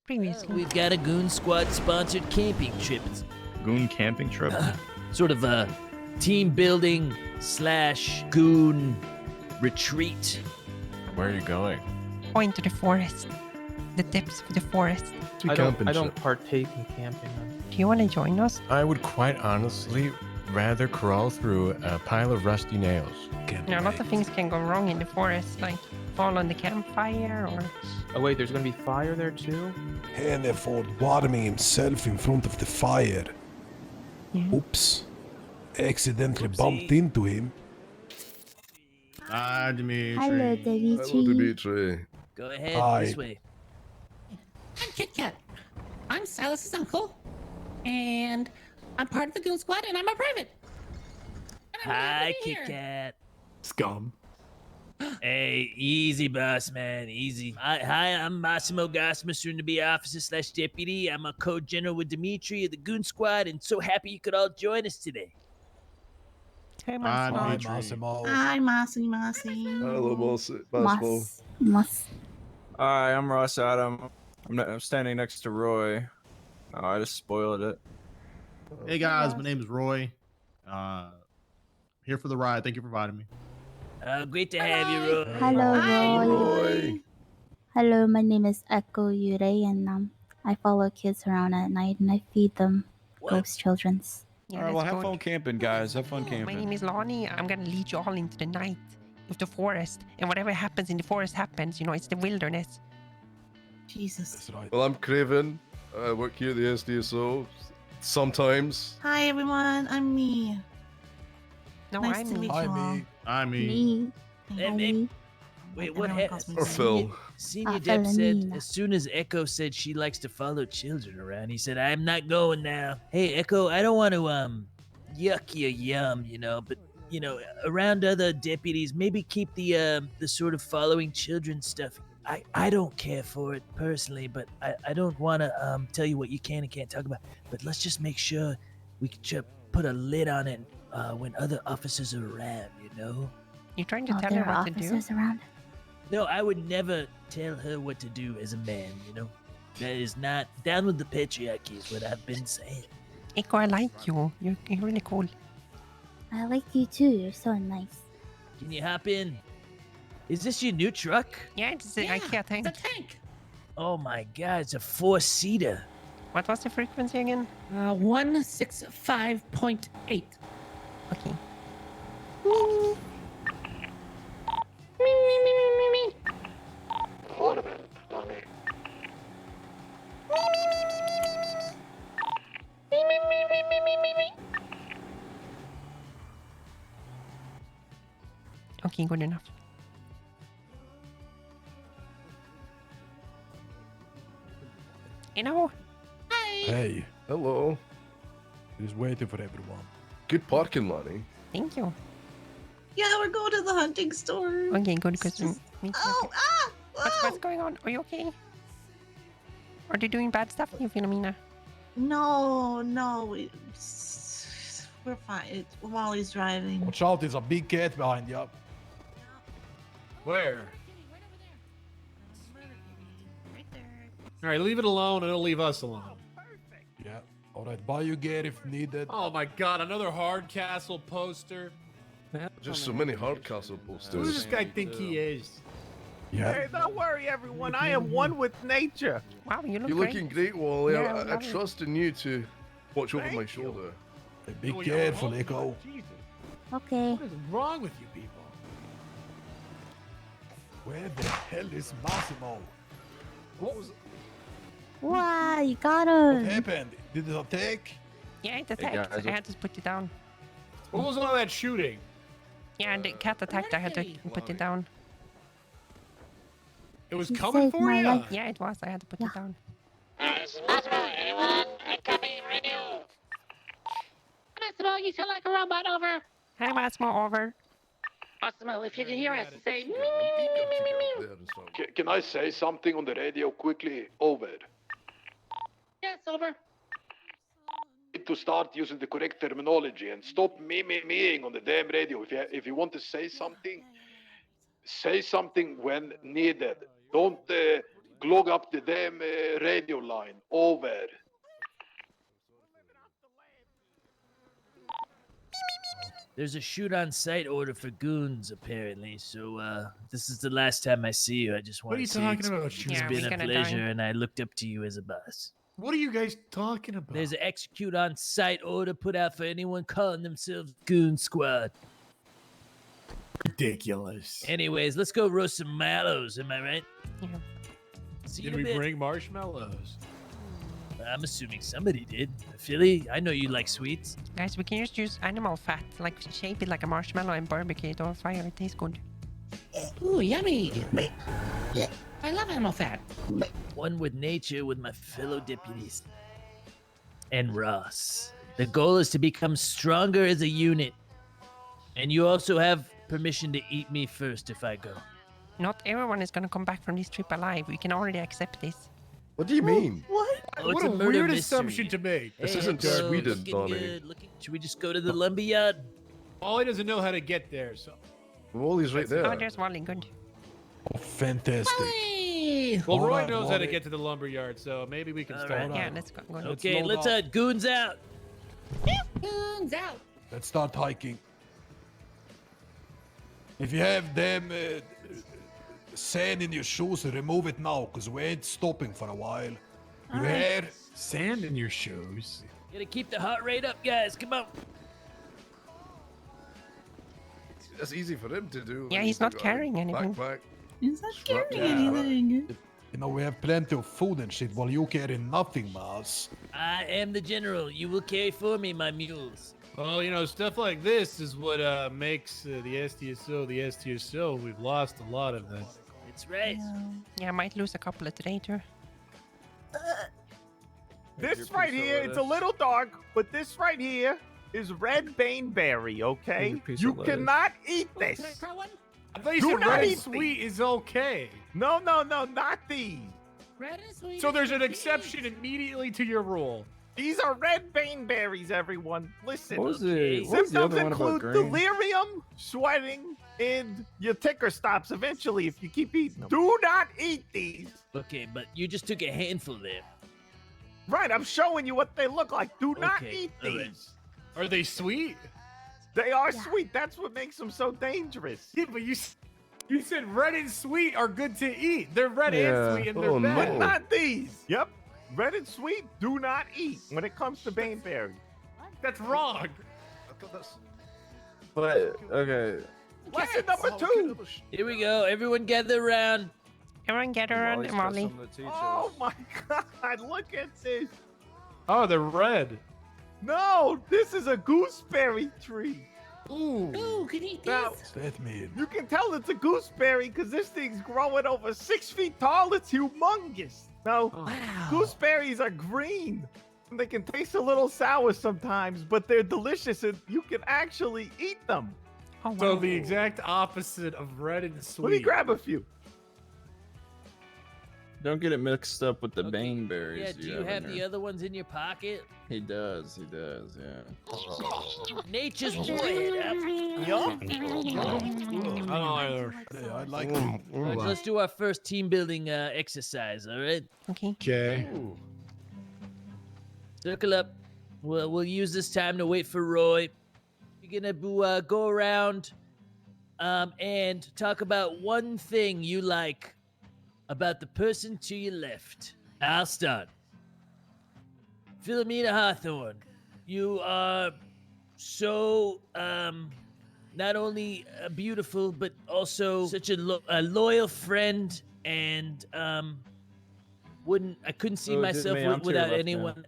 previously. We've got a Goon Squad sponsored camping trip. It's Goon camping trip? sort of a team building / goon retreat. Where are you going? Going to the forest. The depths of the forest. To I camping don't trip. partake in camping. Do you want to join us? I would quite honestly rather crawl through a pile of rusty nails. A lot of things can go wrong in the forest, like fall on the campfire or... Oh wait, there's gonna be fire there too? Hannaford warming himself in front of the fire. Yeah. Oops. Accidentally Oopsie. bumped into him. Hi, Dimitri. Hello, Dimitri. Hello, Dimitri. Go ahead, Hi. this way. I'm Kit Kat. I'm Silas's uncle, and I'm part of the Goon Squad, and I'm a private. And I'm Hi, glad to be Kit here. Kat. Scum. Hey, easy, boss man, easy. Hi, I'm Massimo Gosma, soon-to-be officer / deputy. I'm a co-general with Dimitri of the Goon Squad, and so happy you could all join us today. Hey, Hi, Massimo. Dimitri. Hi, Mossy. Hello, Massimo. Moss. Hi, I'm Ross Adam. I'm standing next to Roy. Oh, I just spoiled it. Hey guys, my name is Roy. Here for the ride. Thank you for inviting me. Great to have you, Roy. Hello, Hi, Roy. Roy. Hello, my name is Echo Yurei, and I follow kids around at night, and I feed them What? ghost children's. Yeah, All right, well, that's have good. fun camping, guys. Have fun My camping. name is Lonnie. I'm gonna lead you all into the night of the forest, and whatever happens in the forest happens. You know, it's the wilderness. Jesus. That's right. Well, I'm Craven. I work here at the SDSO. Sometimes. Hi, everyone. I'm me. No, Nice I'm to me. meet Hi, you all. me. I mean, Me. Hey, Hi, hey, me. Wait, what Everyone calls happened? me Or Phil. Senior Depp said Felina. as soon as Echo said she likes to follow children around, he said, "I'm not going now." Hey, Echo, I don't want to yuck your yum, but around other deputies, maybe keep the sort of following children stuff. I don't care for it personally, but I don't want to tell you what you can and can't talk about. But let's just make sure we can just put a lid on it when other officers are around, You trying to Oh, tell there her are what to do? officers around. No, I would never tell her what to do as a man, That is not down with the patriarchy is what I've been saying. Echo, I like you. You're really cool. I like you too. You're so nice. Can you hop in? Is this your new truck? Yeah, it's the IKEA tank. It's a tank. Oh my god, it's a 4-seater. What was the frequency again? 165.8. Okay. Okay, good enough. Hey, Hello. just waiting for everyone. Good parking, Lonnie. Thank you. Yeah, we're going to the hunting store. Okay, good, It's because just- me too. Oh, ah! What's going on? Are you okay? Are they doing bad stuff to you, Philomena? No, we're fine. Wally's driving. Watch out, there's a big cat behind you. where? All right, leave it alone and it'll leave us alone. Yeah. Alright, buy you gear if needed. Oh my god, another Hardcastle poster. Just so many Hardcastle Who does posters. this guy think he is? Yeah. Hey, don't worry, everyone. I am one with nature. Wow, you look You're great. looking great, Wally. Yeah, I I love it. trust in you to watch over Thank my you. shoulder. Hey, be Oh, yeah, careful, oh, Echo. Jesus. Okay. What is wrong with you people? Where the hell is Massimo? What was? Wow, you got What him. happened? Did it attack? Yeah, it attacked. guys, I had to put it down. What was all that shooting? Yeah, and the cat attacked. I had to put it down. It was You coming saved for my you. life. Yeah, it was. I had to put it down. Massimo, you sound like a robot. Over. Hi, Massimo, over. Massimo, if you can hear us, say me. Can I say something on the radio quickly? Over. Yes, over. To start using the correct terminology and stop meing on the damn radio. If you want to say something when needed. Don't clog up the damn radio line. Over. There's a shoot-on-sight order for goons, apparently. So this is the last time I see you. I just What want are you to say talking it's about? Yeah, been we're a gonna pleasure, die. and I looked up to you as a boss. What are you guys talking about? There's an execute-on-sight order put out for anyone calling themselves Goon Squad. ridiculous. Anyways, let's go roast some mallows. Am I right? Yeah. See you Did in a we bit. bring marshmallows? I'm assuming somebody did. Philly, I know you like sweets. Guys, we can just use animal fat, like shape it like a marshmallow and barbecue it on fire. It tastes good. Ooh, yummy. I love animal fat. One with nature with my fellow deputies. And Ross. The goal is to become stronger as a unit. And you also have permission to eat me first if I go. Not everyone is gonna come back from this trip alive. We can already accept this. What do you mean? What? Oh, What it's a a murder weird mystery. assumption to make. This Hey, isn't Echo, Sweden, looking Donnie. good, should we just go to the lumberyard? Ollie doesn't know how to get there, so. Wally's right there. Oh, there's Wally. Good. Oh, fantastic. Hey! Well, Hold Roy on, knows how to Wally. get to the lumberyard, so maybe we can All start. right. Yeah, let's go. Go. Okay, load let's up. goons out. Goons out. Let's start hiking. If you have them sand in your shoes, remove it now, because we ain't stopping for a while. Your hair, Sand in your shoes. Gotta keep the heart rate up, guys. Come on. that's easy for him to do. Yeah, he's not carrying anything. He's not Strap carrying down. anything. You know, we have plenty of food and shit while you carry nothing, Mars. I am the general. You will carry for me, my mules. Well, you know, stuff like this is what makes the STSO the STSO. We've lost a lot of that. It's right. Yeah, I might lose a couple of today too. This right here, it's a little dark, but this right here is red baneberry, okay? Here's a piece You of lettuce. cannot eat Ooh, can I this. try one? I thought you Do said not red eat and sweet is okay. No, not these. Red and sweet. So there's an and exception sweet. immediately to your rule. These are red baneberries, everyone. Listen. What was Okay. the, what was the Symptoms other one about include green? delirium, sweating, and your ticker stops eventually if you keep eating them. Do not eat these. Okay, but you just took a handful there. Right, I'm showing you what they look like. Do not Okay, eat all right. these. Are they sweet? They are Yeah. sweet. That's what makes them so dangerous. Yeah, but you said red and sweet are good to eat. They're red Yeah. and sweet and they're Oh, bad. But no. not these. Yep. Red and sweet, do not eat when it comes to baneberry. That's wrong. But okay, Lesson number 2. Here we go. Everyone gather around. Everyone get around, Wally's got Molly. something to teach Oh us. my god, look at this. Oh, they're red. No, this is a gooseberry tree. Ooh. Ooh, can you eat Now, these? That mean? you can tell it's a gooseberry because this thing's growing over 6 feet tall. It's humongous. Now, Wow. gooseberries are green. They can taste a little sour sometimes, but they're delicious and you can actually eat them. Oh, wow. So the exact opposite of red and sweet. Let me grab a few. Don't get it mixed up with the Okay. bane berries. Yeah, do you have in the there. other ones in your pocket? He does, yeah. Nature's way. Yup. I don't either. Yeah, I like Let's do our first team building exercise, all right? Okay. Okay. Circle up. We'll use this time to wait for Roy. You're gonna go around and talk about one thing you like about the person to your left. I'll start. Philomena Hawthorne, you are so not only beautiful but also such a loyal friend, and I couldn't see Oh, it did myself me. I'm to your without left now. anyone.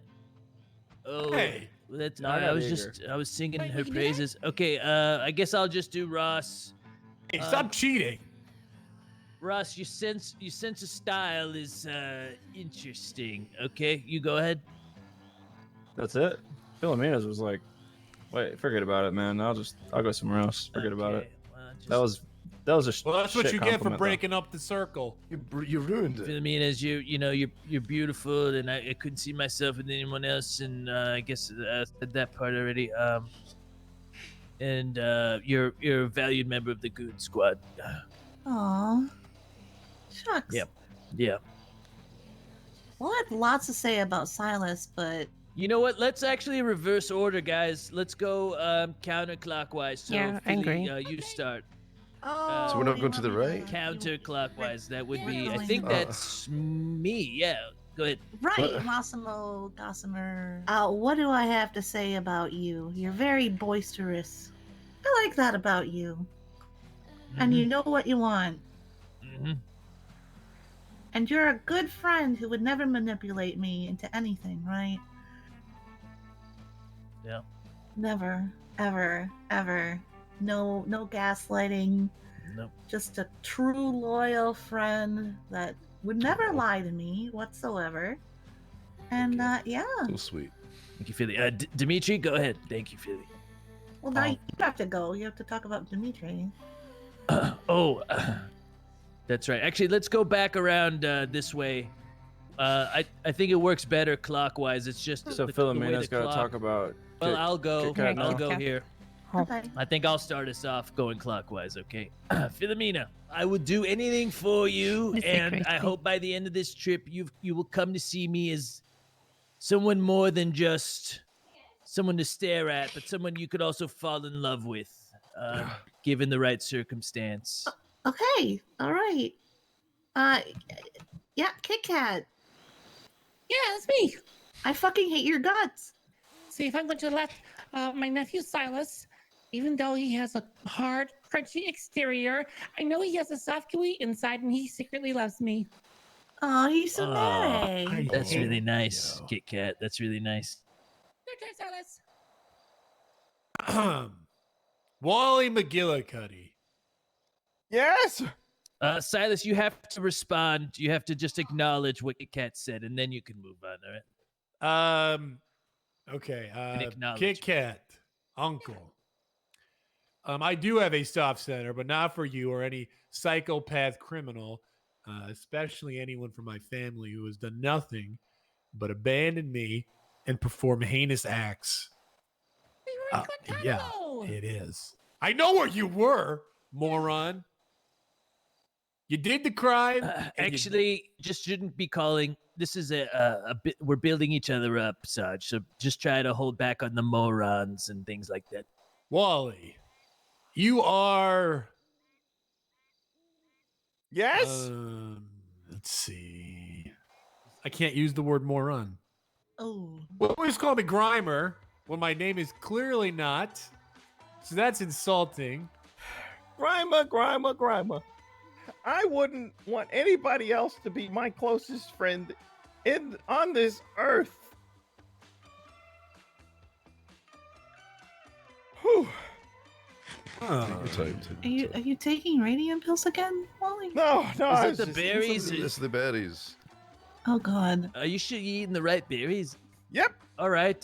Oh, Hey. that's No, I not was eager. just I was singing Wait, her we can do that? praises. Okay, I guess I'll just do Ross. Hey, stop cheating. Ross, your sense of style is interesting. Okay, you go ahead. That's it. Philomena's was like, wait, forget about it, man. I'll go somewhere else. Forget about it. Okay, well, just- That was a Well, that's what shit you get for compliment, though. breaking up the circle. You ruined it. Philomena's you're beautiful, and I couldn't see myself with anyone else, and I guess I said that part already. And you're a valued member of the Goon Squad. Aw. Shucks. Yep. Yeah. Well, I have lots to say about Silas, but You know what? Let's actually reverse order, guys. Let's go counterclockwise. So, Yeah, I Philly, agree. you start. oh, So we're not you going to want the me right? Counterclockwise. That would We're be. I going- think that's me. Yeah. Go ahead. Right, Massimo Gossamer. What do I have to say about you? You're very boisterous. I like that about you. And you know what you want. Mm-hmm. And you're a good friend who would never manipulate me into anything, right? Yeah. Never, ever, ever. No gaslighting. Nope. Just a true loyal friend that would never lie to me whatsoever. And yeah. So sweet. Thank you, Philly. Dimitri, go ahead. Thank you, Philly. Well, now you have to go. You have to talk about Dimitri. That's right. Actually, let's go back around this way. I think it works better clockwise. It's just So the way Philomena's the got to clock- talk about. Well, I'll go. Kit Kat I'll now. go here. Okay. I think I'll start us off going clockwise, okay? Philomena, I would do anything for you, This is and great I thing. hope by the end of this trip you will come to see me as someone more than just someone to stare at, but someone you could also fall in love with, given the right circumstance. Okay. All right. Yeah, Kit Kat. Yeah, that's me. I fucking hate your guts. See, if I'm going to let my nephew Silas, even though he has a hard, crunchy exterior, I know he has a soft, gooey inside, and he secretly loves me. Oh, he's so Oh, nice. That's really nice, Kit Kat. That's really nice. Your turn, Silas. Wally McGillicuddy. Yes. Silas, you have to respond. You have to just acknowledge what Kit Kat said, and then you can move on, all right? Okay. acknowledgement. Kit Kat, Uncle. I do have a soft center, but not for you or any psychopath criminal, especially anyone from my family who has done nothing but abandon me and perform heinous acts. We were in Yeah, Guantanamo. it is. I know where you were, moron. You did the crime. and you- Actually, just shouldn't be calling. This is a bit. We're building each other up, Saj. So just try to hold back on the morons and things like that. Wally, you are. Yes. Let's see. I can't use the word moron. Oh. Well, always call me Grimer when my name is clearly not. So that's insulting. Grimer. I wouldn't want anybody else to be my closest friend on this earth. Whew. Are you taking radiant pills again, Wally? No, Is I it was the just- berries? It's the berries. Oh God. Are you sure you're eating the right berries? Yep. All right,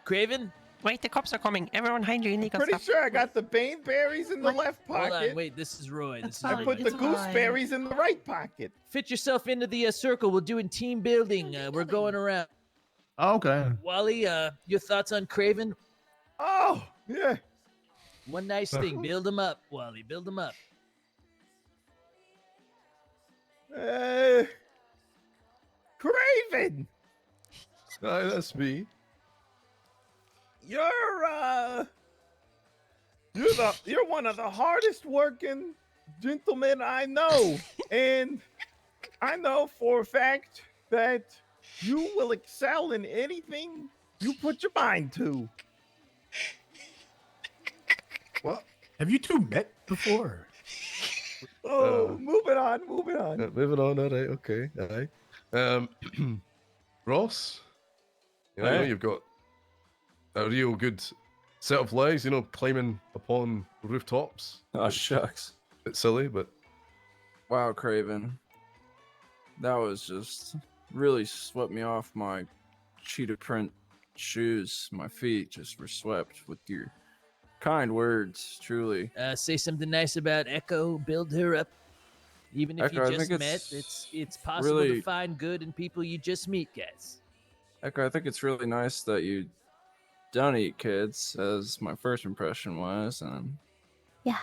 Craven. Wait, the cops are coming. Everyone hide your illegal Pretty stuff. sure I got the bane berries in the left Hold pocket. on, wait. This is Roy. This is I Roy. put the It's fine. gooseberries in the right pocket. Fit yourself into the circle. We're doing team building. We're going around. Okay. Wally, your thoughts on Craven? Oh, yeah. One nice thing. Build him up, Wally. Build him up. Craven, Aye, that's me. you're one of the hardest working gentlemen I know, and I know for a fact that you will excel in anything you put your mind to. What? Have you two met before? Oh, moving on. Moving on. All right. Okay. Aye. Ross. You know, I know Aye. you've got a real good set of legs. You know, climbing upon rooftops. Oh shucks. Bit silly, but Wow, Craven. That was just really swept me off my cheetah print shoes. My feet just were swept with your kind words, truly. Say something nice about Echo. Build her up. Even if Echo, I you just think met, it's possible really- to find good in people you just meet, guys. Echo, I think it's really nice that you don't eat kids, as my first impression was. Yeah.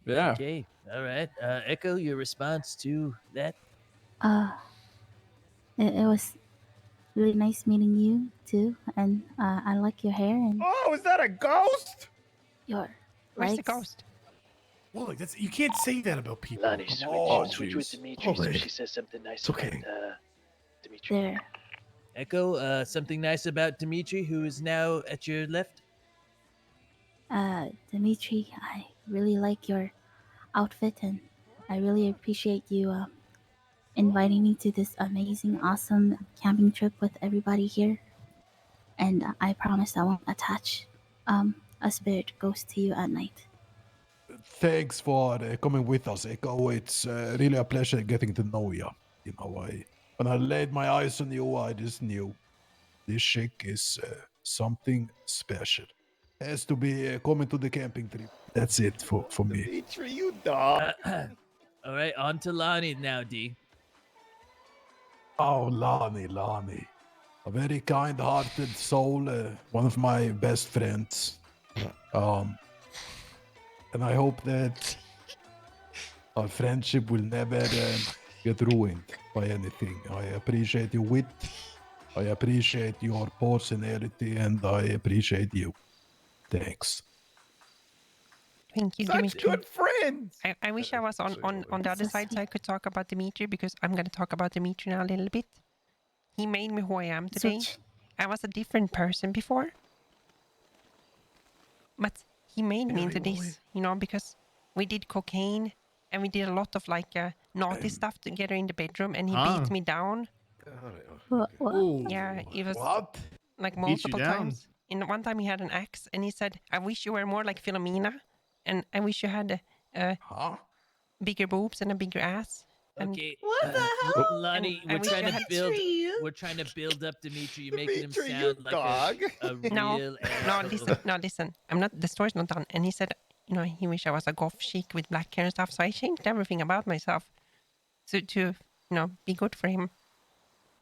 Yeah. Okay. All right. Echo, your response to that? It was really nice meeting you too, and I like your hair and Oh, is that a ghost? your Where's legs. the ghost? Whoa, that's you can't say that about people. Lonnie, switch, Oh, switch with jeez. Dimitri so Holy. she says something nice It's okay. about Dimitri. There. Echo, something nice about Dimitri, who is now at your left. Dimitri, I really like your outfit, and I really appreciate you inviting me to this amazing, awesome camping trip with everybody here. And I promise I won't attach a spirit ghost to you at night. Thanks for coming with us, Echo. It's really a pleasure getting to know you. You know, when I laid my eyes on you, I just knew this chick is something special. Has to be coming to the camping trip. That's it for me. Dimitri, you dog. All right, on to Lonnie now, D. Oh, Lonnie. A very kind-hearted soul, one of my best friends. And I hope that our friendship will never get ruined by anything. I appreciate your wit, I appreciate your personality, and I appreciate you. Thanks. Thank you, Such Dimitri. good friends. I wish I was on the other So side so sweet. I could talk about Dimitri, because I'm going to talk about Dimitri now a little bit. He made me who I am today. Switch. I was a different person before. But he made me into this, you know, because we did cocaine and we did a lot of like naughty stuff together in the bedroom, and he beat me down. What? Ooh. Yeah, it was What? like you multiple down. times. And one time he had an axe and he said, I wish you were more like Philomena, and I wish you had Huh? bigger boobs and a bigger ass. And Okay, What the hell? Lonnie, And I we're wish trying I to had build. Dimitri, We're trying to build up Dimitri. You're making him Dimitri, you sound like dog. a No, real. no, asshole. listen. I'm not. The story's not done. And he said, you know, he wished I was a goth chic with black hair and stuff. So I changed everything about myself to you know, be good for him.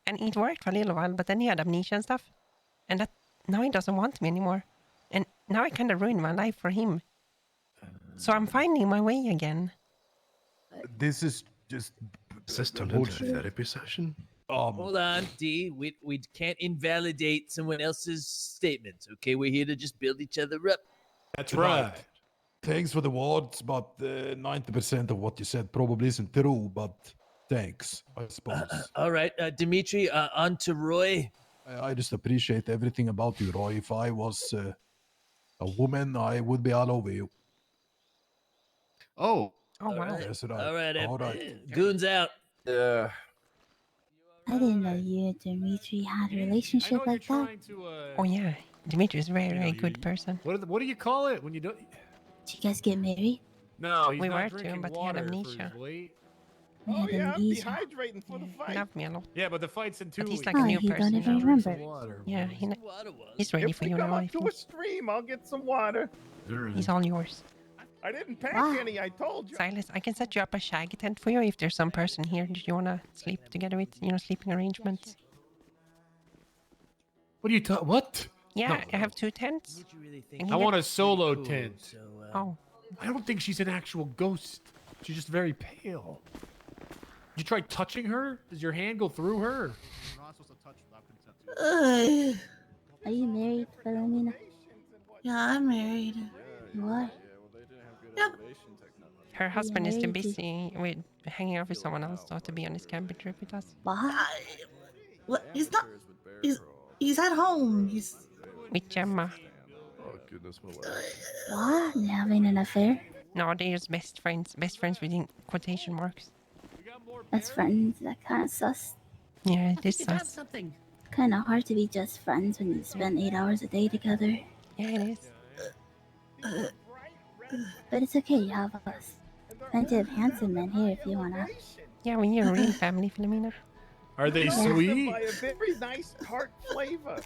And it worked for a little while, but then he had amnesia and stuff, and that now he doesn't want me anymore. And now I kind of ruined my life for him. So I'm finding my way again. This is just Is this turned into a therapy session? Hold on, D. We can't invalidate someone else's statements. Okay, we're here to just build each other up. That's Right. right. Thanks for the words, but 90% of what you said probably isn't true, but thanks, I suppose. All right, Dimitri, on to Roy. I just appreciate everything about you, Roy. If I was a woman, I would be all over you. Oh, Oh, wow. right. That's right. All right, All right. Goons out. Yeah. I didn't know you and Dimitri had a relationship I know like you're that. trying to. Oh, yeah. Dimitri is a very, You know, very you- good person. What do you call it when you don't? Did you guys get married? No, he's We not were to, drinking but he had water for amnesia. his weight. Oh Yeah, yeah, I'm amnesia. dehydrating for the He fight. loved me a lot. Yeah, but the fight's in 2 But he's weeks. like a Oh, new he don't person even now. Drink some remember. water, Yeah, boys. he's ready If for we you come now, I up to a think. stream, I'll get some water. He's all yours. I didn't pack Wow. any. I told you. Silas, I can set you up a shag tent for you if there's some person here that you want to sleep together with, you know, sleeping arrangements. What are you talking? What? Yeah, No, I have 2 tents. What you really think? And I he want got- a solo Cool, tent. So, Oh, I don't think she's an actual ghost. She's just very pale. Did you try touching her? Does your hand go through her? Ugh. Are you married, Philomena? Yeah, I'm married. You are? Yep. her husband is too married to- busy with hanging out with someone else, so to be on this camping trip with us. What? What? He's not. He's at home. He's. With Gemma. oh goodness, my life. What? You having an affair? No, they're just best friends. Best friends within quotation marks. As friends? That kind of sus. Yeah, it is You got sus. something. Kind of hard to be just friends when you spend 8 hours a day together. Yeah, it is. But it's okay, you have us. Plenty of handsome men here if you wanna. Yeah, when you're a real family, Philomena. Are they Roasted sweet? by a very nice tart flavor.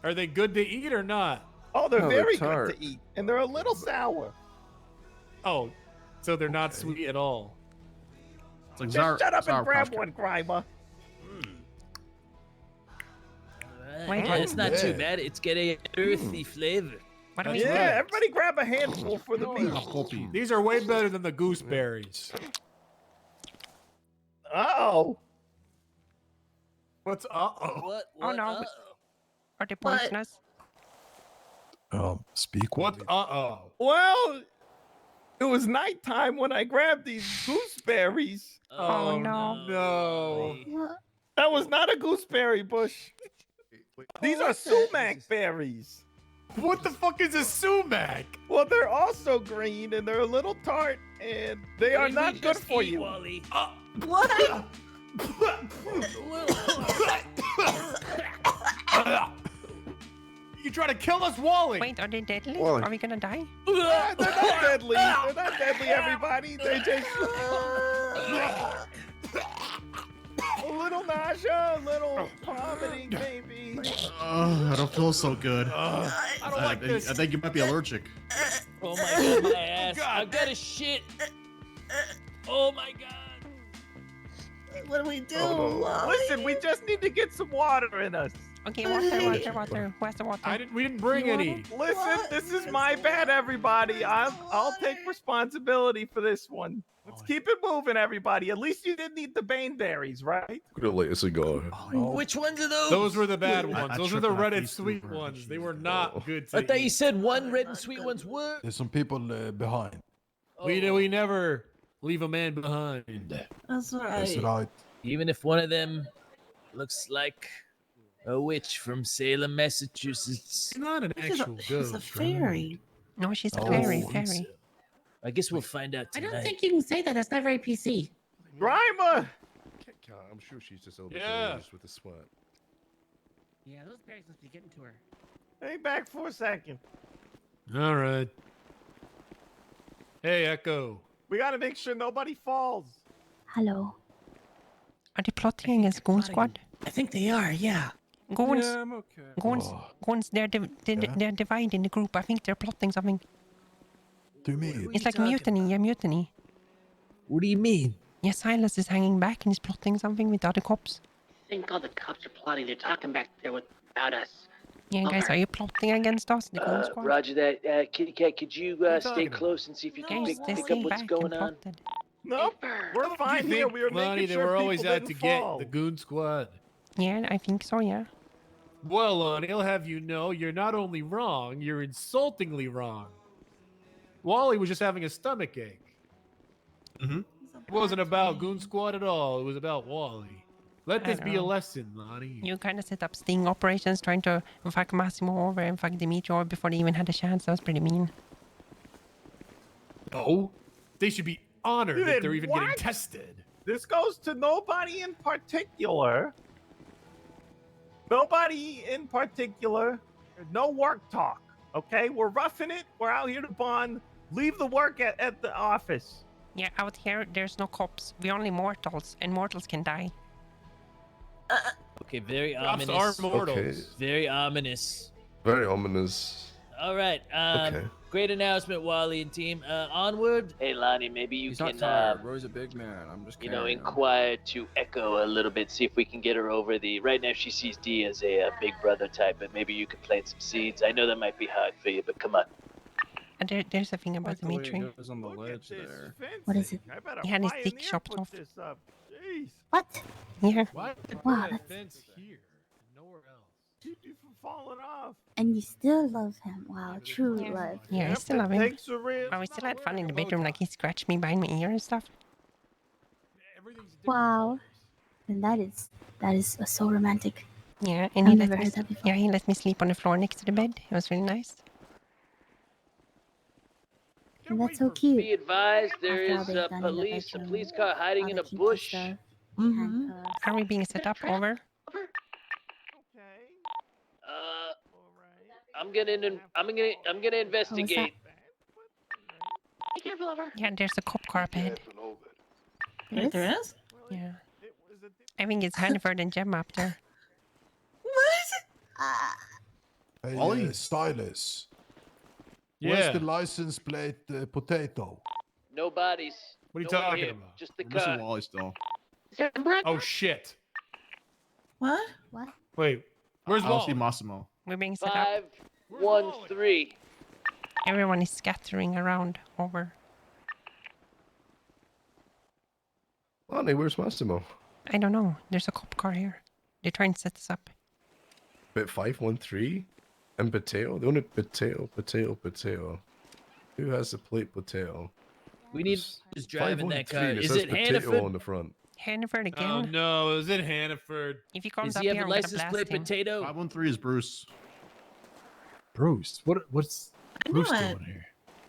Are they good to eat or not? Oh, they're Oh, they're very tart. good to eat, and they're a little sour. Oh, so they're not sweet at all. Just shut up and grab one, Grimer. Wait, Yeah, it's not too yeah. bad. It's got a earthy flavor. What do we That's Yeah, right. everybody grab a handful for the beach. These are way better than the gooseberries. Oh, What's uh-oh? What? Oh, no. Uh-oh? Are they What? poisonous? Speak. What? Wally. Uh-oh. Well, it was nighttime when I grabbed these gooseberries. Oh, no. No. What? That was not a gooseberry bush. These are sumac berries. What the fuck is a sumac? Well, they're also green and they're a little tart and they are What did we not good just for eat, you. Wally? What? You trying to kill us, Wally? Wait, are they deadly? Wally. Are we gonna die? Ah, they're not deadly. They're not deadly, everybody. They just a little nausea, a little vomiting, maybe. I don't feel so good. I don't like this. I think you might be allergic. Oh my god, my ass. God. I've got a shit. Oh my god. What do we do? Listen, we just need to get some water in us. Okay, water. Where's the water? We didn't bring any. Listen, What? this is my bad, everybody. I'll take responsibility for this one. Let's keep it moving, everybody. At least you didn't eat the baneberries, right? Could have lit a cigar. Which ones are those? Those were the bad I ones. Those were tripped the on red and these two sweet versions. ones. They were not good to I thought you eat. said one red and sweet ones were. There's some people behind. We never leave a man behind. That's right. That's right. Even if one of them looks like a witch from Salem, Massachusetts. She's not an actual She's a ghost. fairy. No, she's a Oh, fairy. I think Fairy. I guess we'll find out I tonight. don't think you can say that. That's not very PC. Grima! I'm sure she's just over Yeah. with the sweat. Yeah, those berries must be getting to her. Hey, back for a second. All right. Hey, Echo. We gotta make sure nobody falls. Hello. Are they plotting against Goon Squad? I think they are, yeah. Goons, I'm okay. Goons, they're dividing the group. I think they're plotting something. To me, It's like a mutiny, yeah, mutiny. What do you mean? Yeah, Silas is hanging back and he's plotting something with the other cops. Thank God the cops are plotting. They're talking back there about us. Yeah, guys, are you plotting against us, the Goon Squad? Roger that. Kitty Cat, could you stay about? close and see if you can Guys, they pick stay up what's back going and on? plotted. Nope, we're fine here. We were Lonnie, making they sure were always people out to didn't get fall. the Goon Squad. Yeah, I think so, yeah. Well, Lonnie, I'll have you know you're not only wrong, you're insultingly wrong. Wally was just having a stomach ache. Mhm. It wasn't about Goon Squad at all. It was about Wally. Let I this be a know. lesson, Lonnie. You kind of set up sting operations trying to fuck Massimo over and fuck Dimitri over before they even had a chance. That was pretty mean. No. They should be honored You that did they're even getting what? tested. This goes to nobody in particular. Nobody in particular. No work talk. Okay, we're roughing it. We're out here to bond. Leave the work at the office. Yeah, out here, there's no cops. We're only mortals, and mortals can die. Okay, very Cops ominous. are mortals. Okay. Very ominous. Very ominous. All right. Okay. Great announcement, Wally and team. Onward. Hey, Lonnie, maybe you He's can, not tired. Roy's a big man. I'm just carrying him. inquire to Echo a little bit, see if we can get her over the. Right now, she sees D as a big brother type, but maybe you could plant some seeds. I know that might be hard for you, but come on. And there's a thing about Like the way it Dimitri. goes on the Look at ledge this there. What is fencing. I bet a He had his dick pioneer chopped put off. this up. Jeez. What? Yeah. Why Wow, the that's- fence here and nowhere else? Keep you from falling off. And you still love him. Wow, true Yeah. love. Yeah, I Yep, still it love him. takes a real- But we still had fun in the bedroom, like he scratched me behind my ear and stuff. Everything's different Wow. colors. And that is so romantic. Yeah, and he I've let never me. heard that before. Yeah, he let me sleep on the floor next to the bed. It was really nice. And that's so cute. Be advised, there After all is they've done in the a bedroom, police car hiding all in the a kinky bush. stuff, Mhm. handcuffs. Are we being set up over? Okay. Uh, All right. I'm gonna investigate. Be careful of her. Yeah, there's a cop car up ahead. Yes? There is? Yeah. It was a I think it's Hannaford and Gemma up there. What? Hey, Wally? Silas. Yeah. Where's the license plate potato? No bodies. What are you No one talking here, about? Just the We're missing car. Wally still. Is there a bread? Oh shit. What? What? Wait. Where's I don't see Wally? Massimo. We're being set up. 513. Everyone is scattering around over. Lonnie, where's Massimo? I don't know. There's a cop car here. They're trying to set this up. Bit 513 and potato. The only potato. Who has the plate potato? We need who's driving that car. 513, Is says it potato Hannaford? on the front. Hannaford again. Oh no, is it Hannaford? If he comes Does up he have here, a I'm gonna license blast plate him. potato? 513 is Bruce. Bruce. What's I Bruce knew it. doing here?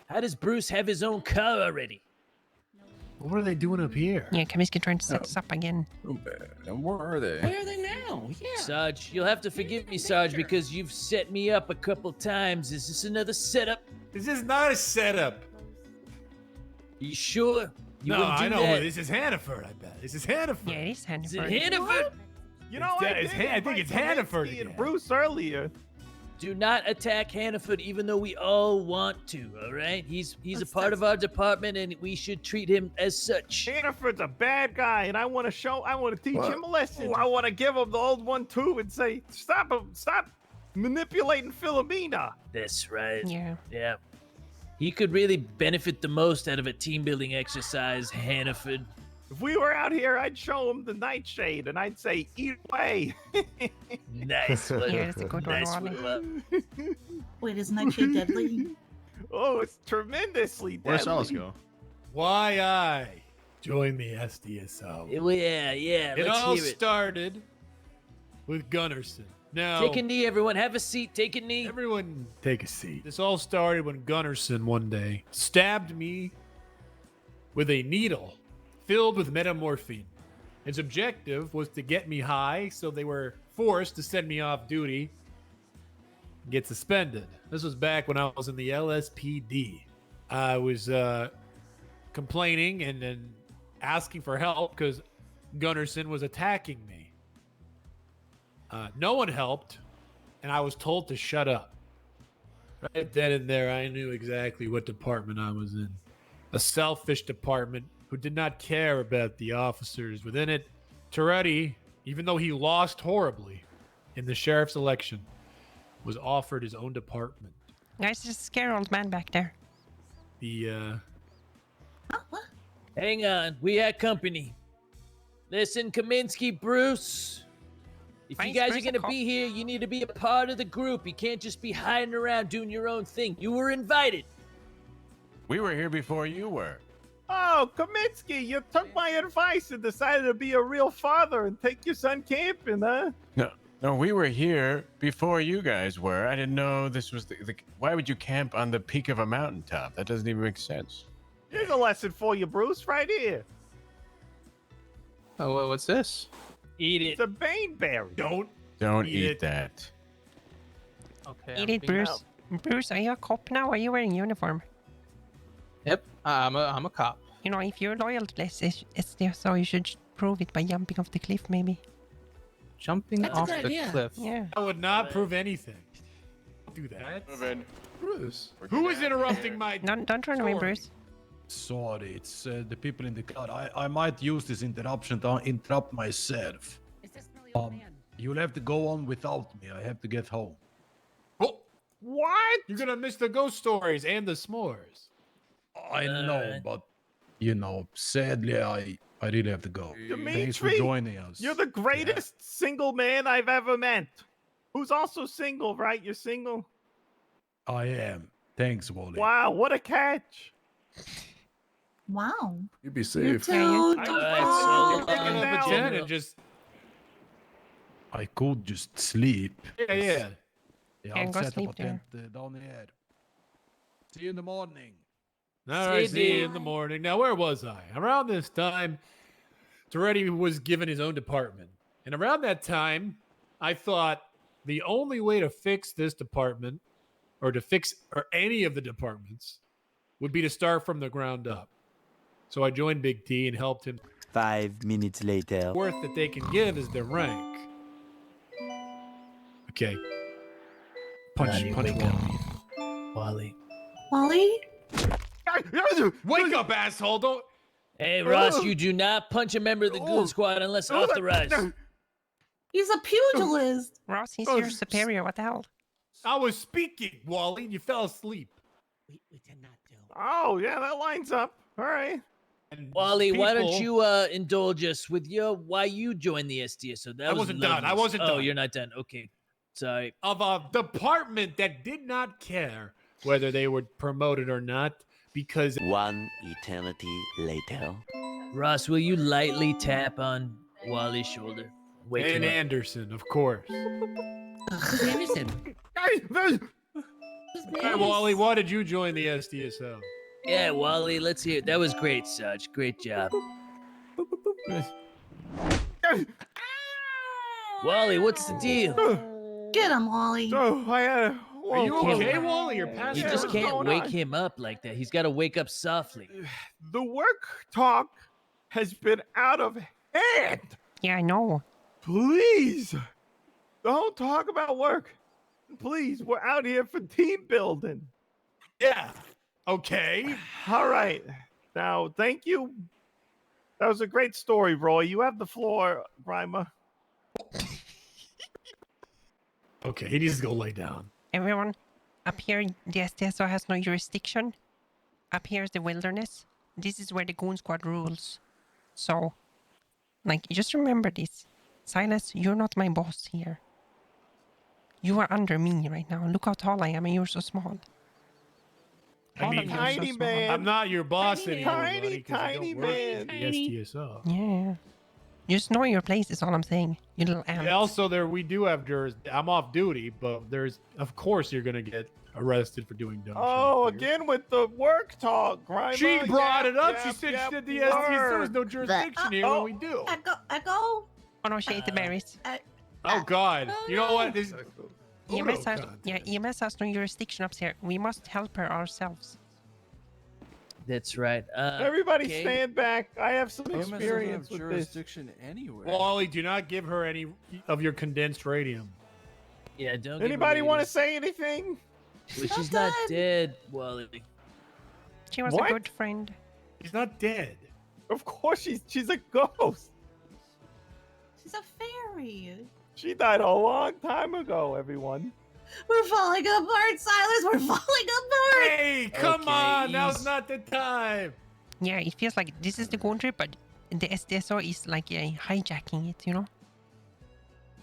How does Bruce have his own car already? What are they doing up here? Yeah, Kaminsky trying to set this up again. And where are they? Where are they now? Yeah. Sarge, you'll have to forgive me, Sarge, because you've set me up a couple times. Is this another setup? This is not a setup. You sure? You No, wouldn't do I know. that? This is Hannaford, I bet. This is Hannaford. Yeah, it is Is Hannaford. it Hannaford? You know, I think it's Hannaford and again. Bruce earlier. Do not attack Hannaford, even though we all want to. All right, he's a part of our department, and we should treat him as such. Hannaford's a bad guy, and I want to teach What? him a lesson. I want to give him the old one too, and say, stop manipulating Philomena. That's right. Yeah. Yeah. He could really benefit the most out of a team building exercise, Hannaford. If we were out here, I'd show him the nightshade, and I'd say, eat away. Nice one. Yeah, that's a good one, Nice Wally. one. Wait, is Nightshade deadly? Oh, it's tremendously deadly. Where's Alice go? Why I join the SDSO. Yeah. It Let's all hear it. started with Gunnarsson. Now, Take a knee, everyone. Have a seat. Take a knee. everyone take a seat. This all started when Gunnarsson one day stabbed me with a needle filled with metamorphine. His objective was to get me high, so they were forced to send me off duty and get suspended. This was back when I was in the LSPD. I was complaining and asking for help because Gunnarsson was attacking me. No one helped, and I was told to shut up. Right then and there, I knew exactly what department I was in. A selfish department who did not care about the officers within it. Toretti, even though he lost horribly in the sheriff's election, was offered his own department. Guys, there's a scary old man back there. The Hang on. We had company. Listen, Kaminsky, Bruce. If Why you is guys are Bruce a going to cop? be here, you need to be a part of the group. You can't just be hiding around doing your own thing. You were invited. We were here before you were. Oh, Kaminsky, you took my advice and decided to be a real father and take your son camping, huh? No, we were here before you guys were. I didn't know this was the why would you camp on the peak of a mountaintop? That doesn't even make sense. Here's a lesson for you, Bruce, right here. Oh, what's this? Eat it. It's a baneberry. Don't Eat eat it. that. Okay. Eat it, Bruce. Bruce, are you a cop now? Or are you wearing uniform? Yep, I'm a cop. You know, if you're loyal to this, it's there, so you should prove it by jumping off the cliff, maybe. Jumping That's a off good the idea. cliff. Yeah. I would not prove anything. Don't do that. Bruce. Who is interrupting my... Don't run away, story? Bruce. Sorry, it's the people in the car. I might use this interruption to interrupt myself. Is this really old man? You'll have to go on without me. I have to get home. Oh, What? you're going to miss the ghost stories and the s'mores. I know, but you know, sadly, I really have to go. Thanks for Dimitri, joining us. you're the greatest single man I've ever met. Who's also single, right? You're single? I am. Thanks, Wally. Wow, what a catch. Wow. You be You safe. two Alright, don't so fall. you're Picking up a down. 10 and just... I could just sleep. Yeah. Yeah, Yeah, I'll go set sleep up a there. tent down there. See you in the morning. All right, See see you you. in the morning. Now, where was I? Around this time, Toretti was given his own department. And around that time, I thought the only way to fix this department, or to fix or any of the departments, would be to start from the ground up. So I joined Big T and helped him. 5 minutes later. The worth that they can give is their rank. Okay. Punch Wally. Wally. Wally? Wake up, asshole! Don't. Hey, Ross, you do not punch a member of the Goon Squad unless authorized. He's a pugilist. Ross, he's your superior. What the hell? I was speaking, Wally, and you fell asleep. We did not do. Oh, yeah, that lines up. All right. And Wally, why don't people- you indulge us with your why you joined the SDSO? That I was wasn't done. I lovely. wasn't Oh, done. you're not done. Okay, sorry. Of a department that did not care whether they were promoted or not because One eternity later. Ross, will you lightly tap on Wally's shoulder? Wake him and up. Anderson, of course. Who's Anderson? All right, Wally, why did you join the SDSO? Yeah, Wally, let's hear it. That was great, Sarge. Great job. Wally, what's the deal? Get him, Wally. Oh, I had a. Are you whoa, okay, Wally? You're passed You out. just what's can't going wake on? him up like that. He's got to wake up softly. The work talk has been out of hand. Yeah, I know. Please, don't talk about work. Please, we're out here for team building. Yeah. Okay. All right. Now, thank you. That was a great story, Roy. You have the floor, Grimer. Okay, he needs to go lay down. Everyone, up here, the SDSO has no jurisdiction. Up here is the wilderness. This is where the Goon Squad rules. So, like, just remember this. Silas, you're not my boss here. You are under me right now. Look how tall I am and you're so small. I mean, Tiny man. I'm not your boss Tiny, anymore, tiny, buddy, 'cause you tiny don't work man. at the SDSO. Yeah. Just know your place is all I'm saying. You little ant. Yeah, also, we do have I'm off duty, but of course, you're gonna get arrested for doing dumb Oh, again with the work talk, Grimer. shit. She brought it up. She Yep, said yep, she said the SDSO has no word. jurisdiction here Oh. when we do. Echo. Oh no, she ate the berries. Oh God! You know what? This, EMS has, God. yeah, EMS has no jurisdiction up here. We must help her ourselves. That's right. Everybody okay. stand back. I have some EMS doesn't have experience with this. jurisdiction anywhere. Wally, do not give her any of your condensed radium. Yeah, don't. give Anybody her want to any- say anything? Well, she's not dead, Wally. She was What? a good friend. She's not dead. Of course she's a ghost. She's a fairy. She died a long time ago, everyone. We're falling apart, Silas. We're falling apart. Hey, come Okay, on! Now's ease. not the time. Yeah, it feels like this is the Goon trip, but the SDSO is like hijacking it, you know?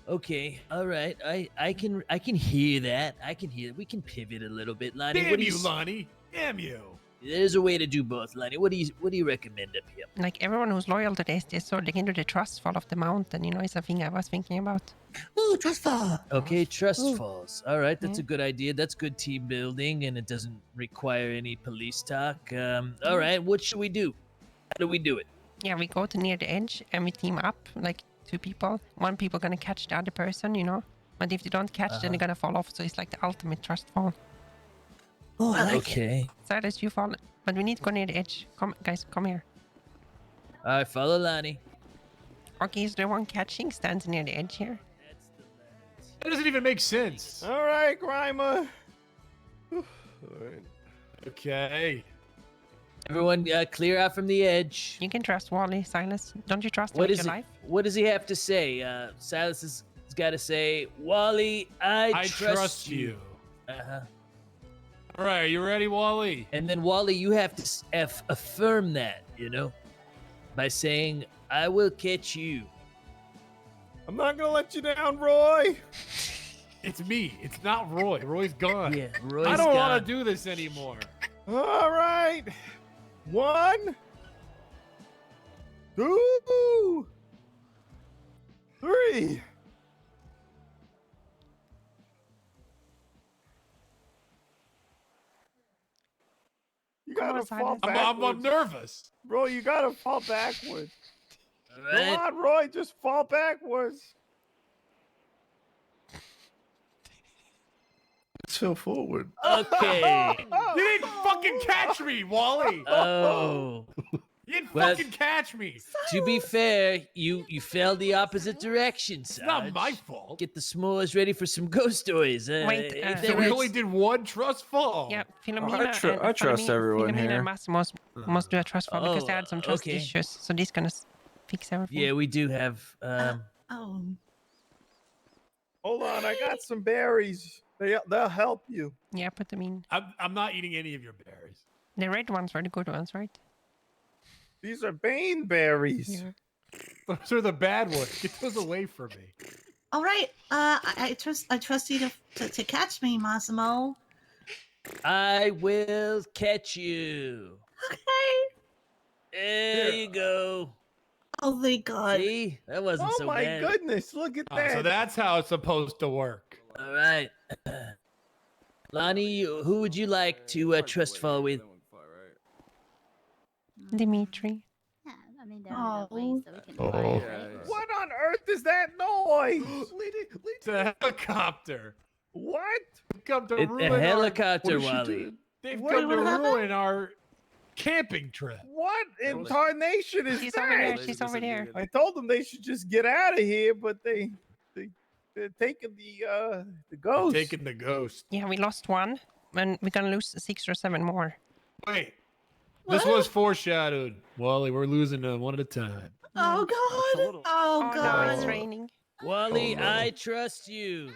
Okay, all right. I can hear that. I can hear. We can pivot a little bit, Lonnie. Damn what do you, s- Lonnie! Damn you! There's a way to do both, Lonnie. What do you recommend up here? Like everyone who's loyal to the SDSO, they can do the trust fall of the mountain, you know, is a thing I was thinking about. Ooh, trust fall. Okay, trust Ooh. falls. All right, that's Yeah. a good idea. That's good team building, and it doesn't require any police talk. All right, what should we do? How do we do it? Yeah, we go to near the edge and we team up, like 2 people. One people gonna catch the other person, you know? But if they don't catch, then they're gonna fall off, so it's like the ultimate trust fall. Oh, I like it. Okay. Silas, you fall, but we need to go near the edge. Come, guys, come here. All right, follow Lonnie. Okay, is there one catching stands near the edge here? That doesn't even make sense. All right, Grimer. Okay. Everyone, clear out from the edge. You can trust Wally, Silas. Don't you trust him What with is your it? life? What does he have to say? Silas has got to say, Wally, I trust you. Uh-huh. All right, you ready, Wally? And then Wally, you have to affirm that, you know, by saying, "I will catch you." I'm not gonna let you down, Roy. It's me. It's not Roy. Roy's gone. Yeah, Roy's I don't want gone. to do this anymore. All right. 1, 2, 3. You Come gotta on, fall Silas. backwards. I'm nervous. Bro, you gotta fall backwards. All Come right. on, Roy, just fall backwards. Let's fell forward. Okay. You didn't fucking catch me, Wally. Oh. You didn't Well, fucking catch me. To be fair, you fell the opposite direction, It's not Sarge. my fault. Get the s'mores ready for some ghost stories. Wait, ain't so that So we right? only did one trust fall. Yeah, Philomena I trust everyone Philomena here. and Massimo must do a trust fall because they had some trust okay. issues. So this gonna fix everything. Yeah, we do have. Oh. Hold on, I got some berries. They'll help you. Yeah, put them in. I'm not eating any of your berries. The red ones were the good ones, right? These are baneberries. Those are the bad ones. Get those away from me. All right. I trust you to catch me, Massimo. I will catch you. Okay. There you go. Oh, thank God. See? That wasn't Oh so my bad. goodness! Look at that. So that's how it's supposed to work. All right. Lonnie, who would you like to trust fall with? Dimitri. Yeah, I mean, there are other ways that we can Oh. find, right? What on earth is that noise? It's a helicopter. What? They've come to It's ruin a our- helicopter, What is she Wally. doing? They've What- come to what happened? ruin our camping trip. What in tarnation is She's that? over there. She's over there. I told them they should just get out of here, but they're taking the ghost. Taking the ghost. Yeah, we lost one, and we're gonna lose 6 or 7 more. Wait. This was foreshadowed. Wally, we're losing them one at a time. Oh God. Oh No, God. it's raining. Wally, Oh, no. I trust you.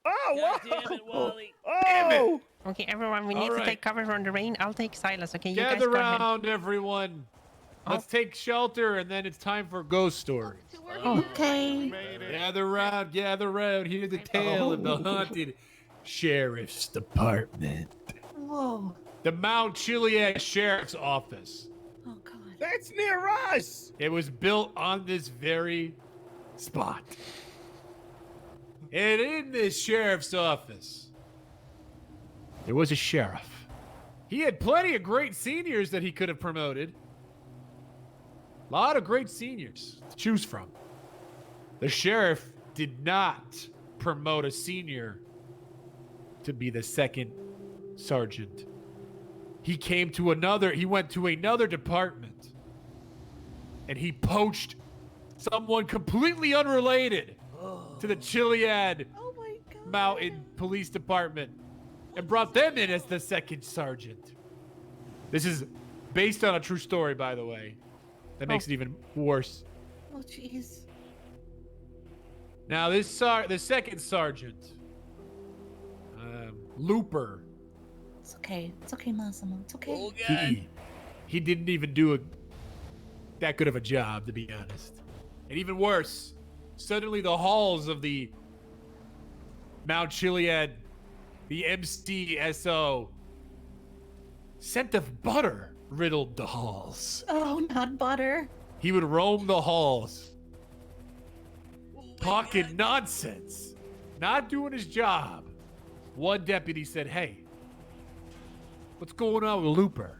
Oh, God whoa. damn it, Wally. Oh, Okay, everyone, we need All to right. take cover from the rain. I'll take Silas. Okay, you guys Gather go ahead. round, everyone. Let's take shelter, and then it's time for ghost stories. Okay. Gather round, hear the tale of the haunted sheriff's department. Whoa. The Mount Chiliad Sheriff's Office. Oh God. that's near us. It was built on this very spot. And in this sheriff's office, there was a sheriff. He had plenty of great seniors that he could have promoted. A lot of great seniors to choose from. The sheriff did not promote a senior to be the second sergeant. He went to another department and he poached someone completely unrelated to the Chiliad Mountain Police Department and brought them in as the second sergeant. This is based on a true story, by the way. That makes it even worse. Oh jeez. Now, the second sergeant, Looper, It's okay. It's okay, Massimo. It's okay. Oh, God. he didn't even do that good of a job, to be honest. And even worse, suddenly the halls of the Mount Chiliad, the MCSO, scent of butter riddled the halls. Oh, not butter. He would roam the halls, talking nonsense, not doing his job. One deputy said, "Hey, what's going on with Looper?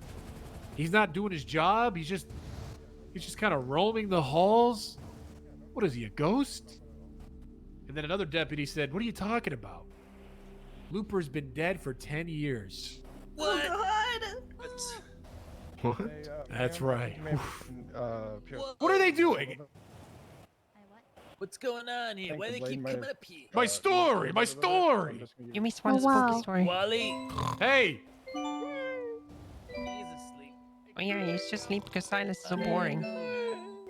He's not doing his job. He's just kind of roaming the halls. What is he, a ghost?" And then another deputy said, "What are you talking about? Looper's been dead for 10 years." What? What? That's right. What? What are they doing? What's going on here? Why do they keep coming up here? My story, my story. You missed one Oh, spooky wow. story. Wally, Hey, he's asleep. Oh yeah, he's just asleep because Silas is so boring.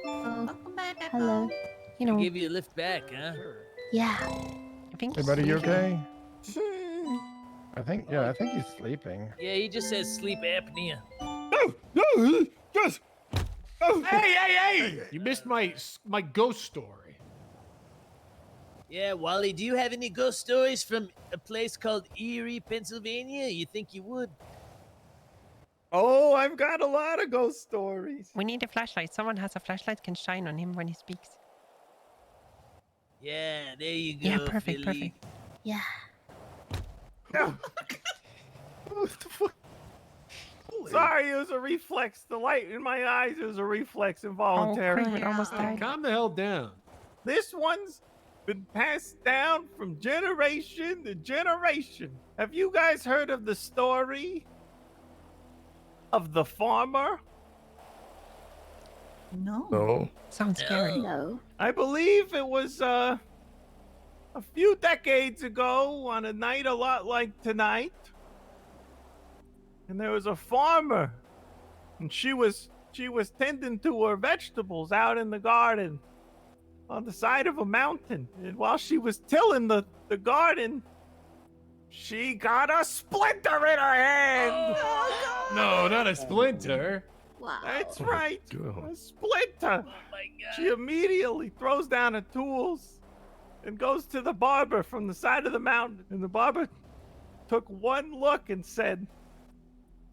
Oh, Welcome back. Echo. hello. You know, Give you a lift back, huh? Yeah. I think Hey, he's buddy, you sleeping. okay? I think he's sleeping. Yeah, he just says sleep apnea. Just. hey! You missed my ghost story. Yeah, Wally, do you have any ghost stories from a place called Erie, Pennsylvania? You think you would? Oh, I've got a lot of ghost stories. We need a flashlight. Someone has a flashlight can shine on him when he speaks. Yeah, there you go. Yeah, perfect, Philly. perfect. Yeah. What the fuck? Sorry, it was a reflex. The light in my eyes, it was a reflex, involuntary. Oh, Kraven almost died. Calm the hell down. This one's been passed down from generation to generation. Have you guys heard of the story of the farmer? No. No. Sounds scary. No. I believe it was a few decades ago on a night a lot like tonight. And there was a farmer, and she was tending to her vegetables out in the garden on the side of a mountain. And while she was tilling the garden, She got a splinter in her hand. No, not a splinter. Wow. That's right. God. A splinter. She immediately throws down her tools and goes to the barber from the side of the mountain. And the barber took one look and said,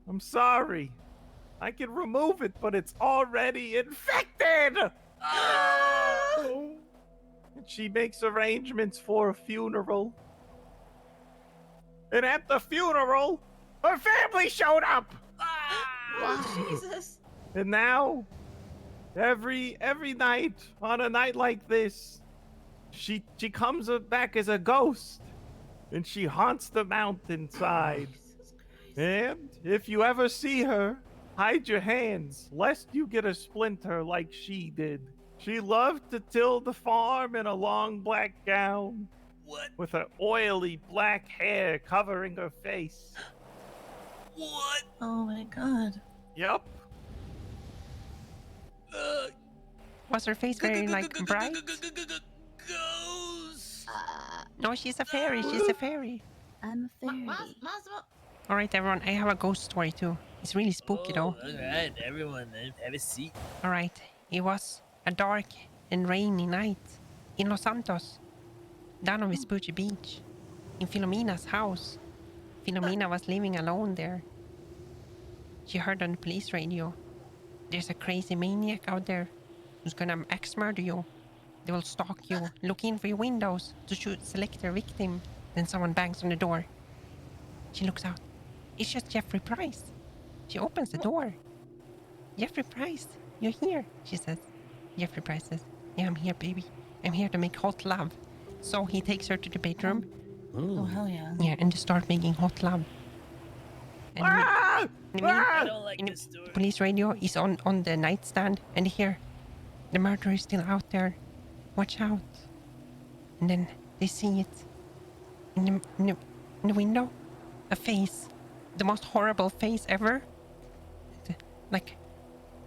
I'm sorry. I can remove it, but it's already infected. And she makes arrangements for a funeral. And at the funeral, her family showed up. Wow, Jesus. And now, every night, on a night like this, she comes back as a ghost, and she haunts the mountainside. And if you ever see her, hide your hands, lest you get a splinter like she did. She loved to till the farm in a long black gown. What? With her oily black hair covering her face. What? Oh my god. Yep. Was her face very like bright? No, she's a fairy. She's a fairy. I'm a fairy. All right, everyone. I have a ghost story too. It's really spooky though. All right, everyone, have a seat. All right. It was a dark and rainy night in Los Santos, down on Vespucci Beach, in Filomena's house. Filomena was living alone there. She heard on the police radio, there's a crazy maniac out there who's gonna axe-murder you. They will stalk you, look in for your windows to select their victim. Then someone bangs on the door. She looks out. It's just Jeffrey Price. She opens the door. Jeffrey Price, you're here, she says. Jeffrey Price says, yeah, I'm here, baby. I'm here to make hot love. So he takes her to the bedroom. Oh, hell yeah. Yeah, and they start making hot love. And I don't like this story. police radio is on the nightstand, and they hear the murderer is still out there. Watch out. And then they see it in the window. A face. The most horrible face ever. Like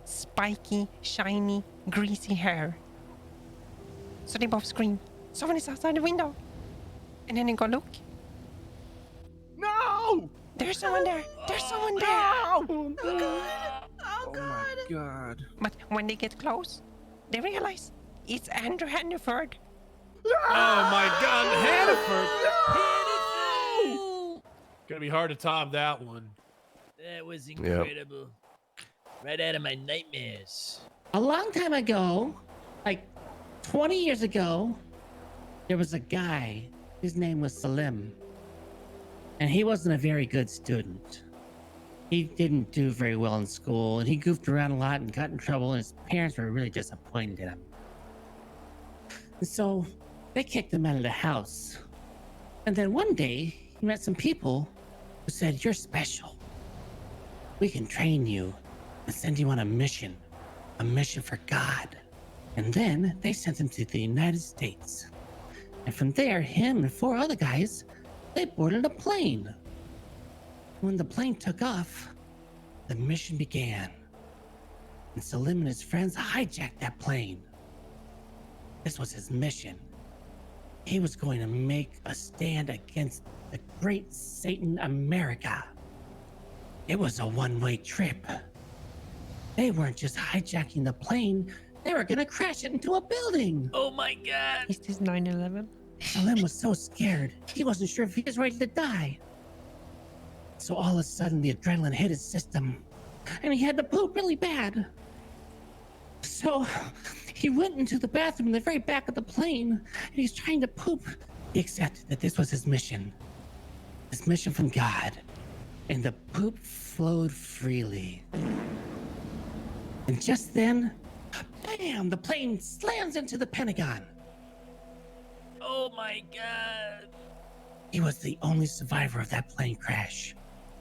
spiky, shiny, greasy hair. So they both scream, someone is outside the window. And then they go look. No! There's someone there. There's someone there. No! Oh god. Oh god. my god. But when they get close, they realize it's Andrew Hannaford. Oh my god, Hannaford! Gonna be hard to top that one. That was incredible. Right out of my nightmares. A long time ago, like 20 years ago, there was a guy. His name was Salim. And he wasn't a very good student. He didn't do very well in school, and he goofed around a lot and got in trouble, and his parents were really disappointed in him. And so they kicked him out of the house. And then one day, he met some people who said, you're special. We can train you and send you on a mission for God. And then they sent him to the United States. And from there, him and 4 other guys, they boarded a plane. When the plane took off, the mission began. And Salim and his friends hijacked that plane. This was his mission. He was going to make a stand against the great Satan America. It was a one-way trip. They weren't just hijacking the plane, they were gonna crash it into a building. Oh my god. Is this 9/11? Salim was so scared, he wasn't sure if he was ready to die. So all of a sudden, the adrenaline hit his system, and he had to poop really bad. So he went into the bathroom in the very back of the plane, and he's trying to poop. He accepted that this was his mission from God, and the poop flowed freely. And just then, bam, the plane slams into the Pentagon. Oh my god. He was the only survivor of that plane crash.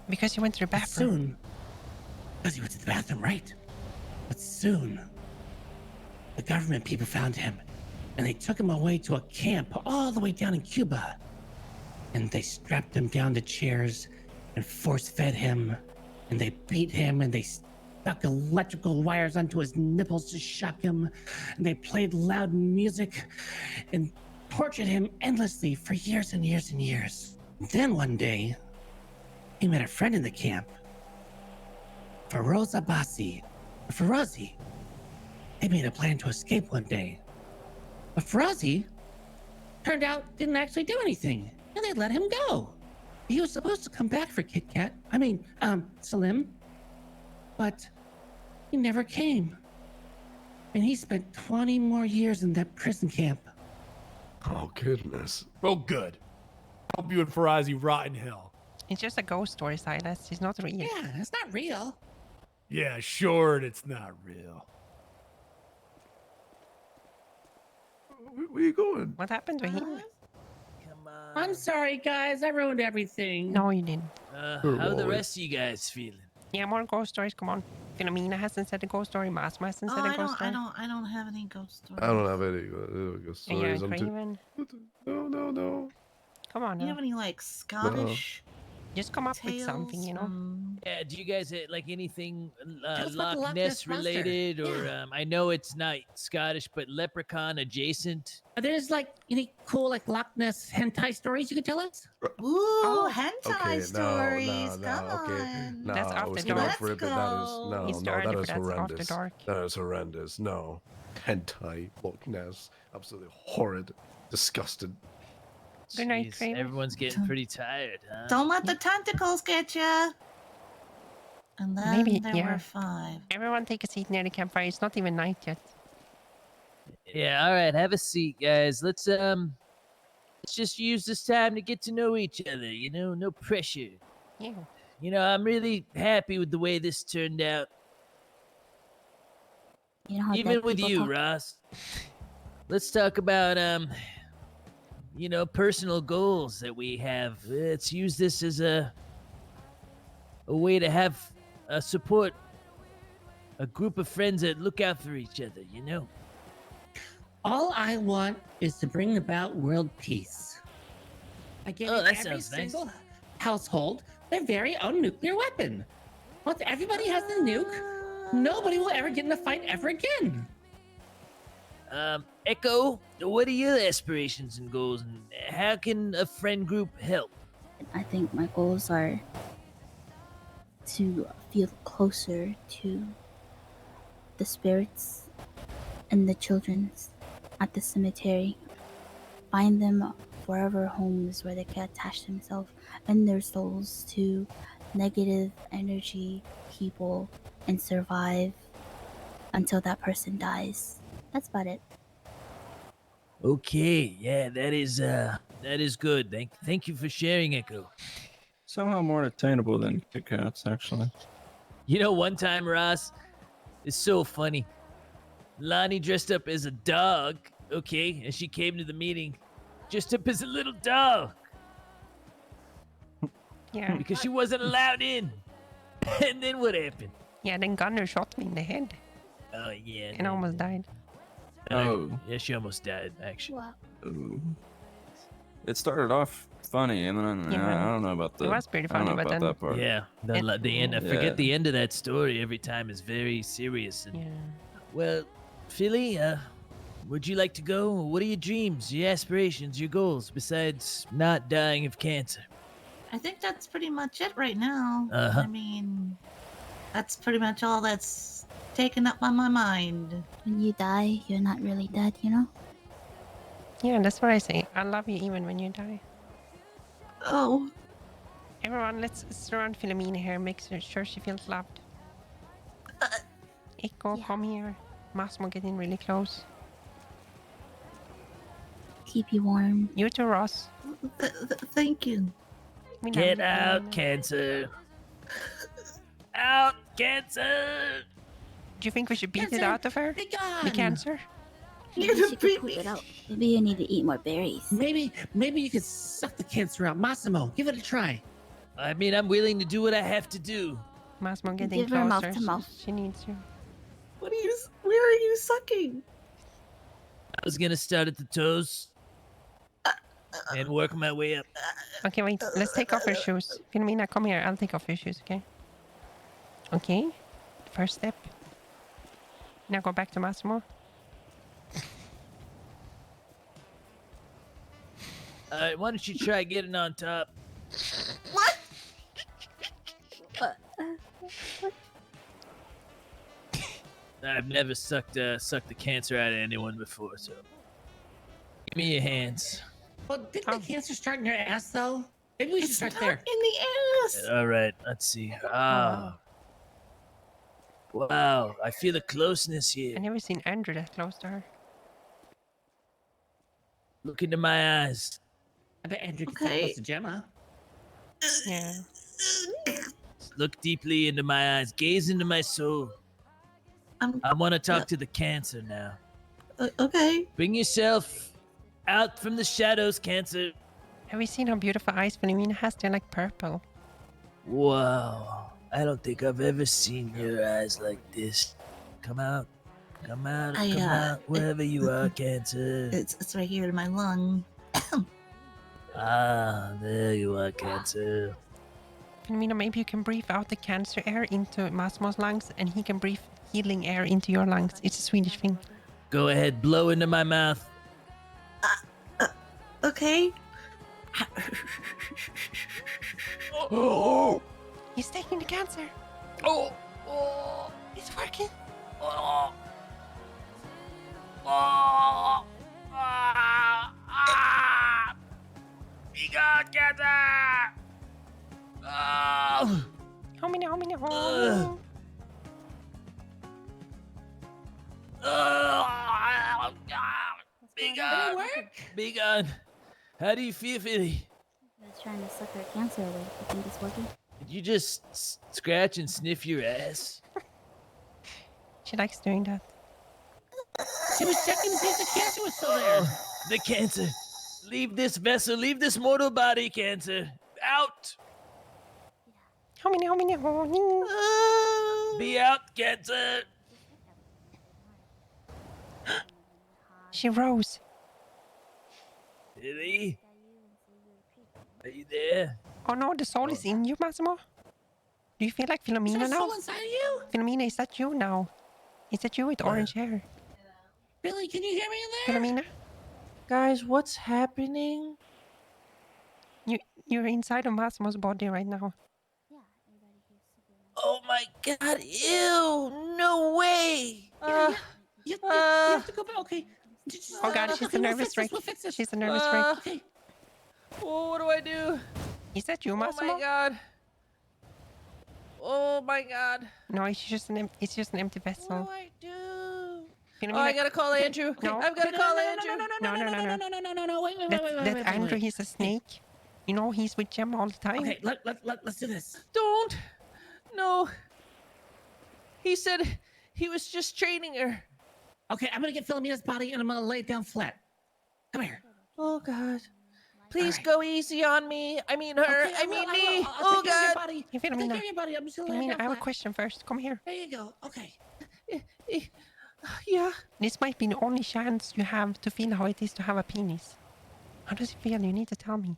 Because he went to the bathroom. Soon, because he went to the bathroom, right? But soon, the government people found him, and they took him away to a camp all the way down in Cuba. And they strapped him down to chairs and force-fed him, and they beat him, and they stuck electrical wires onto his nipples to shock him, and they played loud music and tortured him endlessly for years and years and years. Then one day, he met a friend in the camp, Feroz Abbasi, or Farazi. They made a plan to escape one day. But Farazi turned out didn't actually do anything, and they let him go. He was supposed to come back for Salim, but he never came. And he spent 20 more years in that prison camp. Oh, goodness. Oh, good. Hope you and Farazi rot in hell. It's just a ghost story, Silas. It's not real. Yeah, it's not real. Yeah, sure, it's not real. Where you going? What happened to him? I'm sorry, guys. I ruined everything. No, you didn't. How the rest of you guys feeling? Yeah, more ghost stories. Come on. Philomena hasn't said a ghost story. Massimo hasn't said a ghost story. I don't have any ghost stories. I don't have any ghost And stories. you're I'm too... Craven. No. Come on Do you now. have any like Scottish? Just come up with something, you know. Yeah, do you guys like anything Tell us about the Loch Loch Ness Ness Monster. related, or I know it's not Scottish, but leprechaun adjacent? There's like any cool like Loch Ness hentai stories you could tell us? Ooh, hentai Okay, stories. no, Come okay. on. No, That's I after was dark. going for it, but that is Let's no, It's no, early, that but is that's after horrendous. dark. That is horrendous. No, hentai, Loch Ness, absolutely horrid, disgusted. Good night, Jeez, Craven. everyone's getting pretty tired, huh? Don't let the tentacles get you. And then Maybe, there yeah. were 5. Everyone take a seat near the campfire. It's not even night yet. Yeah, all right, have a seat, guys. Let's just use this time to get to know each other. You know, no pressure. Yeah. You know, I'm really happy with the way this turned out. You know how Even dead with people you, talk? Ross. Let's talk about personal goals that we have. Let's use this as a way to have support a group of friends that look out for each other, you know? All I want is to bring about world peace. I give Oh, that every sounds nice. single household their very own nuclear weapon. Once everybody has a nuke, nobody will ever get in a fight ever again. Echo, what are your aspirations and goals, and how can a friend group help? I think my goals are to feel closer to the spirits and the children at the cemetery. Find them forever homes where they can attach themselves and their souls to negative energy people and survive until that person dies. That's about it. Okay, yeah, that is good. Thank you for sharing, Echo. Somehow more attainable than Kit Kats, actually. You know, one time, Ross, it's so funny. Lonnie dressed up as a dog, okay, and she came to the meeting dressed up as a little dog Yeah. because she wasn't allowed in. And then what happened? Yeah, then Gunner shot me in the head Oh, yeah. and I almost died. Yeah, she almost died, actually. Ooh. It started off funny, and then Yeah. I don't know about the. was pretty I don't know funny, but about then- that part. Yeah, the end. I Yeah. forget the end of that story every time is very serious. And, Yeah. well, Philly, would you like to go? What are your dreams, your aspirations, your goals, besides not dying of cancer? I think that's pretty much it right now. Uh-huh. I mean, that's pretty much all that's taken up on my mind. When you die, you're not really dead, you know? Yeah, that's what I say. I love you even when you die. Oh, Everyone, let's surround Philomena here. Make sure she feels loved. Echo, come here. Massimo, get in really close. Keep you warm. You too, Ross. thank you. We love Get you, out, Philomena. cancer. Out, cancer. Do you think we should beat it Cancer, out of her? be gone. The cancer? Maybe she could poop it out. Maybe you need to eat more berries. Maybe you could suck the cancer out. Massimo, give it a try. I mean, I'm willing to do what I have to do. Massimo, get in Give her mouth closer. to mouth. She needs you. What are you? Where are you sucking? I was gonna start at the toes and work my way up. Okay, wait. Let's take off her shoes. Philomena, come here. I'll take off your shoes, okay? Okay. First step. Now go back to Massimo. All right, why don't you try getting on top? What? I've never sucked the cancer out of anyone before, so give me your hands. Well, didn't the cancer start in your ass though? Maybe we should start there. In the ass. All right, let's see. Ah, wow, I feel a closeness here. I never seen Andrew that close to her. Look into my eyes. I bet Andrew can okay. Close to Gemma. Yeah. Look deeply into my eyes. Gaze into my soul. I want to talk to the cancer now. Okay. Bring yourself out from the shadows, cancer. Have you seen how beautiful eyes Philomena has? They're like purple. Wow. I don't think I've ever seen your eyes like this. Come out. Come out. Come out. Wherever you are, cancer. It's right here in my lung. Ah, there you are, cancer. Philomena, maybe you can breathe out the cancer air into Massimo's lungs and he can breathe healing air into your lungs. It's a Swedish thing. Go ahead, blow into my mouth. Okay. Oh! He's taking the cancer. Oh! Oh! It's working. Oh! Oh! Ah! Ah! Be gone, cancer! Oh! How many? Be gone! Be gone! How do you feel, Philly? I was trying to suck her cancer away. You think it's working? Did you just scratch and sniff your ass? She likes doing that. She was checking to see if the cancer was still there. The cancer. Leave this vessel. Leave this mortal body, cancer. Out. How many? Be out, cancer. She rose. Philly? Are you there? Oh no, the soul is in you, Massimo. Do you feel like Philomena is now? Soul inside of you? Philomena, is that you now? Is that you with orange hair? Billy, can you hear me in there? Philomena? Guys, what's happening? You're inside of Massimo's body right now. Oh my god, ew! No way! You have to go back. Okay. Oh god, she's a nervous wreck. She's a nervous wreck. Okay. Oh, what do I do? Is that you, Massimo? Oh my god. Oh my god. No, it's just an empty vessel. What do I do? Philomena, Oh, I gotta call Andrew. No. I've gotta call Andrew. No, wait. That's Andrew, he's a snake. You know, he's with Gemma all the time. Okay, let's do this. Don't. No. He said he was just training her. Okay, I'm gonna get Philomena's body and I'm gonna lay it down flat. Come here. Oh god. Please go easy on me. I mean her. Okay, I mean me. I'll Oh take care of your god. body. Hey, I'll take care Philomena. of your body. I'm just gonna lay it Philomena, down I have a flat. question first. Come here. There you go. Okay. Yeah. This might be the only chance you have to feel how it is to have a penis. How does it feel? You need to tell me.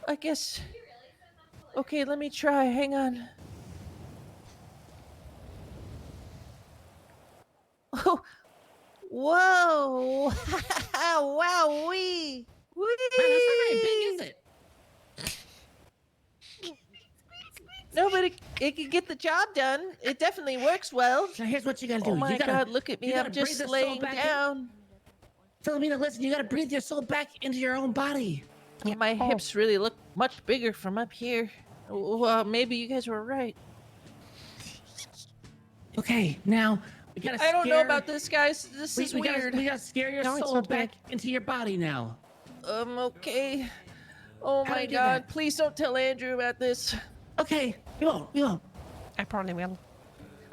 I guess. Okay, let me try. Hang on. Oh. Whoa. Wow. Wee. Man, that's not very big, is it? No, but it can get the job done. It definitely works well. Now here's what you gotta do. Oh my you gotta, god, look at me. you I'm gotta breathe just the soul laying back down. Philomena, listen, you gotta breathe your soul back into your own body. Yeah, my hips really look much bigger from up here. Well, maybe you guys were right. Okay, now we gotta I don't know about this, guys. This is we weird. We gotta scare your No, it's soul not back into your body now. Okay. Oh How do my you do god, that? please don't tell Andrew about this. Okay, we won't. I probably will.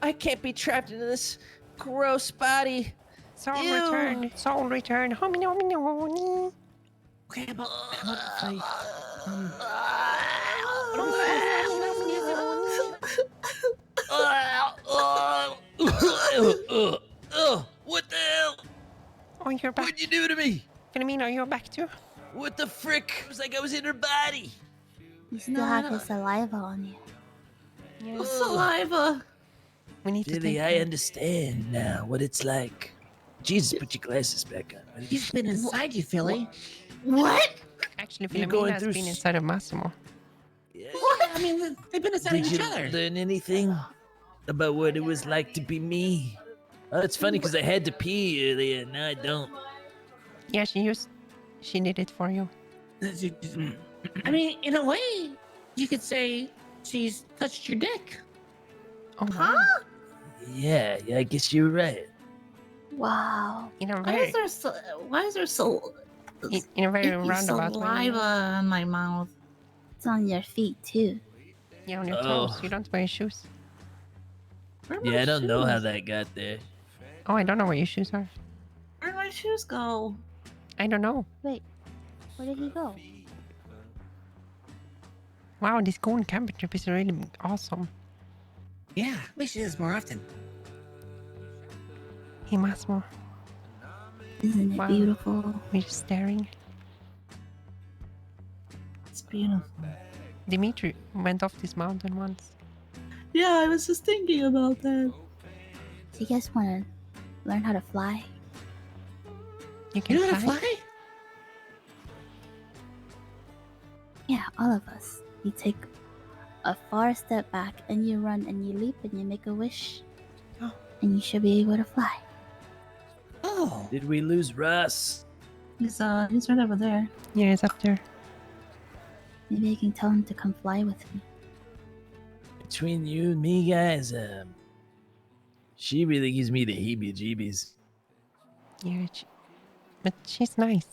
I can't be trapped in this gross body. Soul Ew. return. Soul return. Hominy. Okay, how about What the hell? Oh, you're back. What'd you do to me? Philomena, you're back too? What the frick? It was like I was in her body. You still have his saliva on you. Yeah. Saliva. We need to Billy, take I understand now what it's like. Jesus, put your glasses back on. He's been inside you, Philly. What? Actually, You're going Filomena has through been s- inside of Massimo. What? I mean, they've been inside Did of you each other. learn anything about what it was like to be me? Oh, it's funny because I had to pee earlier, and now I don't. Yeah, she did it for you. I mean, in a way, you could say she's touched your dick. Oh, Huh? Yeah, I guess you're right. Wow. In a Why very, is there so? Why is there so? in a very icky roundabout way. saliva in my mouth. It's on your feet too. Yeah, on your Oh. toes. You don't wear shoes. Where are my Yeah, I don't know how shoes? that got there. Oh, I don't know where your shoes are. Where'd my shoes go? I don't know. Wait, where did he go? Wow, this Goon camping trip is really awesome. Yeah, we should do this more often. Hey, Massimo. Isn't it Wow. beautiful? We're just staring. It's beautiful. Dimitri went off this mountain once. Yeah, I was just thinking about that. Do you guys want to learn how to fly? You can You know how to fly? fly? Yeah, all of us. You take a far step back and you run and you leap and you make a wish. And you should be able to fly. Oh. Did we lose Russ? He's right over there. Yeah, it's up there. Maybe I can tell him to come fly with me. Between you and me, guys, she really gives me the heebie-jeebies. Yeah, but she's nice.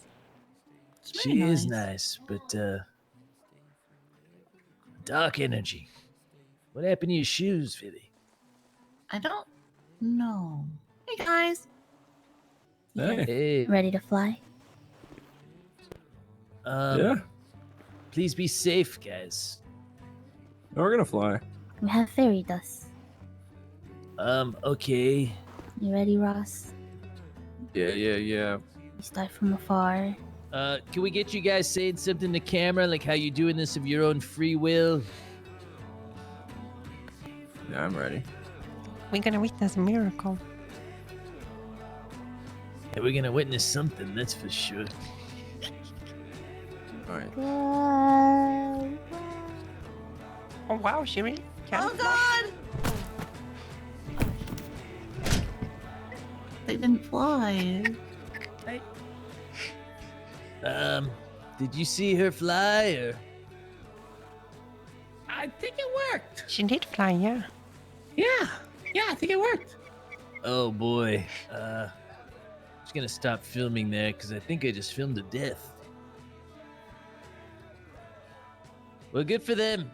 She is nice, but dark energy. What happened to your shoes, Philly? I don't know. Hey guys. Hey. Ready to fly? Yeah. Please be safe, guys. No, we're gonna fly. We have fairy dust. Okay. You ready, Ross? Yeah. You start from afar. Can we get you guys saying something to camera, like how you doing this of your own free will? Yeah, I'm ready. We're gonna witness a miracle. Yeah, we're gonna witness something, that's for sure. Alright. Oh wow, she really can. Oh God! They didn't fly. Did you see her fly, or? I think it worked. She did fly, yeah. Yeah, I think it worked. Oh boy. Just gonna stop filming there, because I think I just filmed to death. Well, good for them.